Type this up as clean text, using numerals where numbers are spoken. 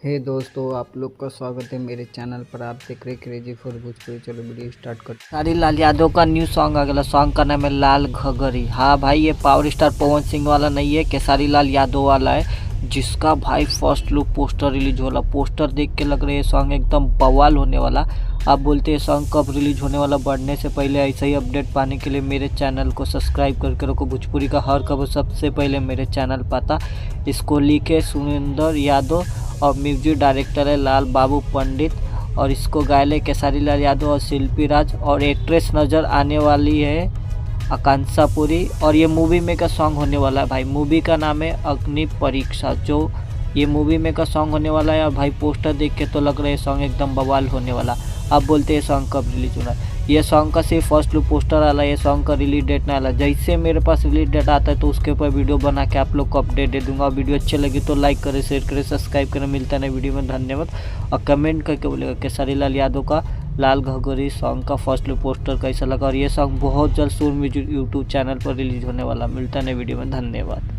हे दोस्तों, आप लोग का स्वागत है मेरे चैनल पर। आप देख रहे क्रेजी फॉर भोजपुरी। चलो वीडियो स्टार्ट करते हैं। खेसारी लाल यादव का न्यू सॉन्ग आ गया। सॉन्ग का नाम है लाल घगरी। हाँ भाई, ये पावर स्टार पवन सिंह वाला नहीं है, खेसारी लाल यादव वाला है, जिसका भाई फर्स्ट लुक पोस्टर रिलीज होला। पोस्टर देख के लग रहा है ये सॉन्ग एकदम बवाल होने वाला। आप बोलते हैं सॉन्ग कब रिलीज होने वाला, बढ़ने से पहले ऐसे ही अपडेट पाने के लिए मेरे चैनल को सब्सक्राइब करके रखो। भोजपुरी का हर खबर सबसे पहले मेरे चैनल पाता। इसको लिखे सुरेंद्र यादव और म्यूजिक डायरेक्टर है लाल बाबू पंडित, और इसको गायले खेसारी लाल यादव और शिल्पी राज, और एक्ट्रेस नज़र आने वाली है आकांक्षा पुरी। और ये मूवी में का सॉन्ग होने वाला है भाई। मूवी का नाम है अग्नि परीक्षा, जो ये मूवी में का सॉन्ग होने वाला है। और भाई पोस्टर देख के तो लग रहा है सॉन्ग एकदम बवाल होने वाला। अब बोलते हैं सॉन्ग कब रिलीज होना है। ये सॉन्ग का सिर्फ फर्स्ट लुक पोस्टर आला, ये सॉन्ग का रिलीज डेट ना आला। जैसे मेरे पास रिलीज डेट आता है तो उसके ऊपर वीडियो बना के आप लोग को अपडेट दे दूंगा। वीडियो अच्छी लगी तो लाइक करें, शेयर करें, सब्सक्राइब करें। मिलता है नई वीडियो में, धन्यवाद। और कमेंट करके बोलेगा खेसारी लाल यादव का लाल घगरी सॉन्ग का फर्स्ट लुक पोस्टर कैसा लगा। और ये सॉन्ग बहुत जल्द सूर म्यूजिक यूट्यूब चैनल पर रिलीज होने वाला। मिलता है नई वीडियो में, धन्यवाद।